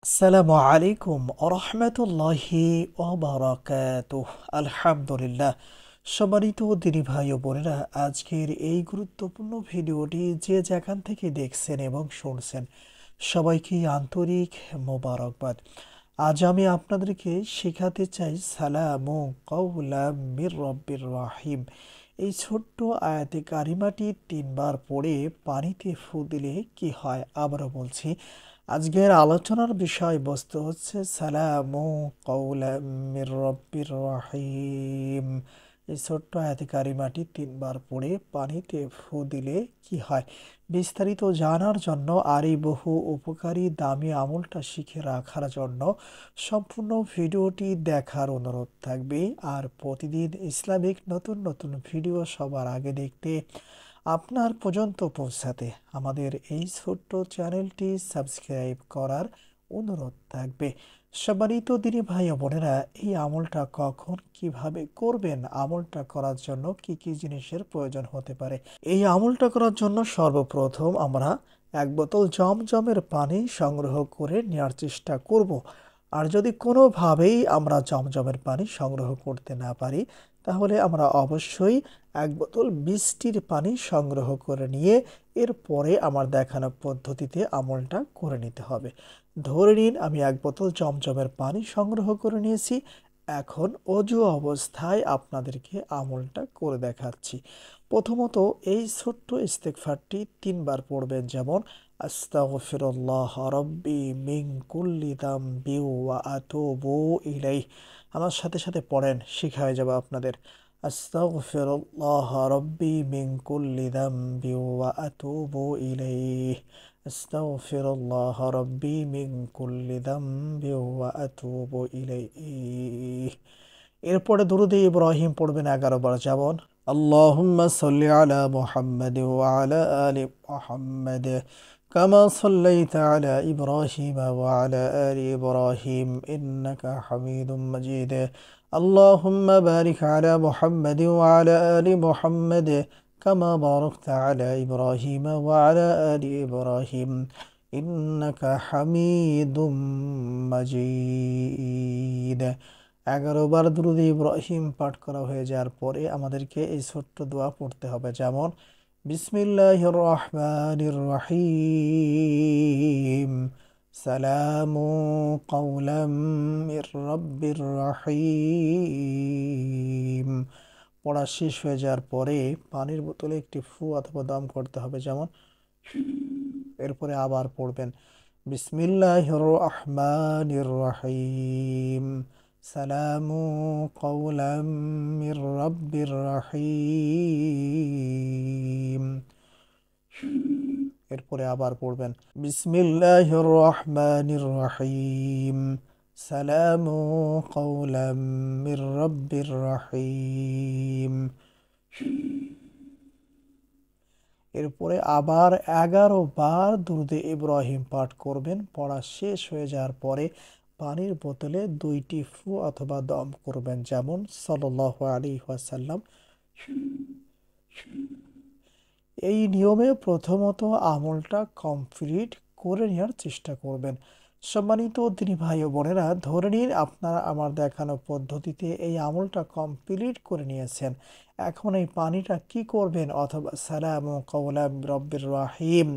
আসসালামু আলাইকুম আরহামতুল্লাহি ওবারাকাতুহ। আলহামদুলিল্লাহ। সম্মানিত দিনী ভাই ও বোনেরা, আজকের এই গুরুত্বপূর্ণ ভিডিওটি যে যেখান থেকে দেখছেন এবং শুনছেন, সবাইকে আন্তরিক মোবারকবাদ। আজ আমি আপনাদেরকে শেখাতে চাই সালামু কাওলাম মির রব্বির রাহিম। এই ছোট্ট আয়াতে কারিমাটি 3বার পড়ে পানিতে ফু দিলে কি হয়। আবারও বলছি, আজকের আলোচনার বিষয়বস্তু হচ্ছে সালামু কাওলাম মির রব্বির রাহিম। এই ছোট্ট আয়াতে কারিমাটি 3বার পড়ে পানিতে ফু দিলে কি হয়। বিস্তারিত জানার জন্য আর এই বহু উপকারী দামি আমলটা শিখে রাখার জন্য সম্পূর্ণ ভিডিওটি দেখার অনুরোধ থাকবে। আর প্রতিদিন ইসলামিক নতুন নতুন ভিডিও সবার আগে দেখতে, আপনার পর্যন্ত পৌঁছাতে আমাদের এই ছোট্ট চ্যানেলটি সাবস্ক্রাইব করার অনুরোধ থাকবে। সম্মানিত দিনী ভাই ও বোনেরা, এই আমলটা কখন কিভাবে করবেন, আমলটা করার জন্য কি কি জিনিসের প্রয়োজন হতে পারে। এই আমলটা করার জন্য সর্বপ্রথম আমরা 1 বোতল জমজমের পানি সংগ্রহ করে নেওয়ার চেষ্টা করব। আর যদি কোনোভাবেই আমরা জমজমের পানি সংগ্রহ করতে না পারি, তাহলে আমরা অবশ্যই 1 বোতল বৃষ্টির পানি সংগ্রহ করে নিয়ে এরপরে আমার দেখানো পদ্ধতিতে আমলটা করে নিতে হবে। ধরে নিন আমি 1 বোতল জমজমের পানি সংগ্রহ করে নিয়েছি। এখন অজু অবস্থায় আপনাদেরকে আমলটা করে দেখাচ্ছি। প্রথমত এই ছোট্ট ইস্তেগফারটি 3বার পড়বেন, যেমন আস্তাগফিরুল্লাহ রব্বি মিন কুল্লি যামবি ওয়া আতুবু ইলাইহি। আমার সাথে সাথে পড়েন, শিখা হয়ে যাবে আপনাদের। আস্তাগফিরুল্লাহ রব্বি মিন কুল্লি যামবি ওয়া আতুবু ইলাইহি। আস্তাগফিরুল্লাহ রব্বি মিন কুল্লি যামবি ওয়া আতুবু ইলাইহি। এরপরে দুরূদে ইব্রাহিম পড়বেন 11 বার, যেমন আল্লাহুম্মা সাল্লি আলা মুহাম্মাদ ওয়া আলা আলি মুহাম্মাদ কামা সাল্লাইতা আলা ইব্রাহিম ওয়া আলা আলি ইব্রাহিম ইন্নাকা হামিদুম মাজিদ। আল্লাহুম্মা বারিক আলা মুহাম্মাদ ওয়া আলা আলি মুহাম্মাদ কামা বারাকতা আলা ইব্রাহিম ওয়া আলা আলি ইব্রাহিম ইন্নাকা হামিদুম মাজিদ। 11 বার দুরূদ ইব্রাহিম পাঠ করা হয়ে যাওয়ার পরে আমাদেরকে এই ছোট্ট দোয়া পড়তে হবে, যেমন বিসমিল্লাহির রহমানির রহিম সালামু কাওলাম মির রব্বির রাহিম। পড়া শেষ হয়ে যাওয়ার পরে পানির বোতলে একটি ফু অথবা দম করতে হবে, যেমন। এরপরে আবার পড়বেন বিসমিল্লাহির রহমানির রহিম সালামু কাওলাম মির রব্বির রাহিম। এরপরে আবার পড়বেন বিসমিল্লাহির রহমানির রহিম সালামু কাওলাম মির রব্বির রাহিম। এরপরে আবার 11 বার দুরূদে ইব্রাহিম পাঠ করবেন। পড়া শেষ হয়ে যাওয়ার পরে পানির বোতলে 2টি ফু অথবা দম করবেন, যেমন সাল্লাল্লাহু আলাইহি ওয়াসাল্লাম। এই নিয়মে প্রথমত আমলটা কমপ্লিট করে নেওয়ার চেষ্টা করবেন। সম্মানিত দিনী ভাই ও বোনেরা, ধরে নিন আপনারা আমার দেখানো পদ্ধতিতে এই আমলটা কমপ্লিট করে নিয়েছেন। এখন এই পানিটা কি করবেন, অথবা সালামু কাওলাম রব্বির রাহিম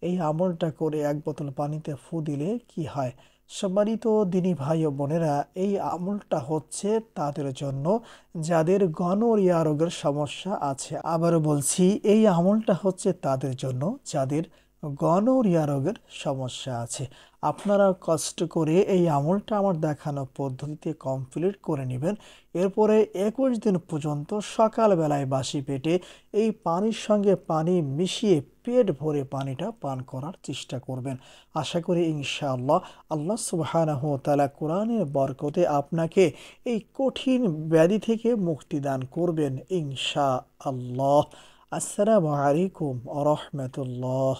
এই আমলটা করে 1 বোতল পানিতে ফু দিলে কি হয়। সম্মানিত দিনী ভাই ও বোনেরা, এই আমলটা হচ্ছে তাদের জন্য যাদের গনোরিয়া রোগের সমস্যা আছে। আবারও বলছি, এই আমলটা হচ্ছে তাদের জন্য যাদের গনোরিয়া রোগের সমস্যা আছে। আপনারা কষ্ট করে এই আমলটা আমার দেখানো পদ্ধতিতে কমপ্লিট করে নেবেন। এরপরে 21 দিন পর্যন্ত সকালবেলায় বাসি পেটে এই পানির সঙ্গে পানি মিশিয়ে পেট ভরে পানিটা পান করার চেষ্টা করবেন। আশা করি ইনশাআল্লাহ আল্লাহ সুবহানাহু ওয়া তাআলা কোরআনের বরকতে আপনাকে এই কঠিন ব্যাধি থেকে মুক্তি দান করবেন ইনশাআল্লাহ। আসসালামু আলাইকুম ওয়া রাহমাতুল্লাহ।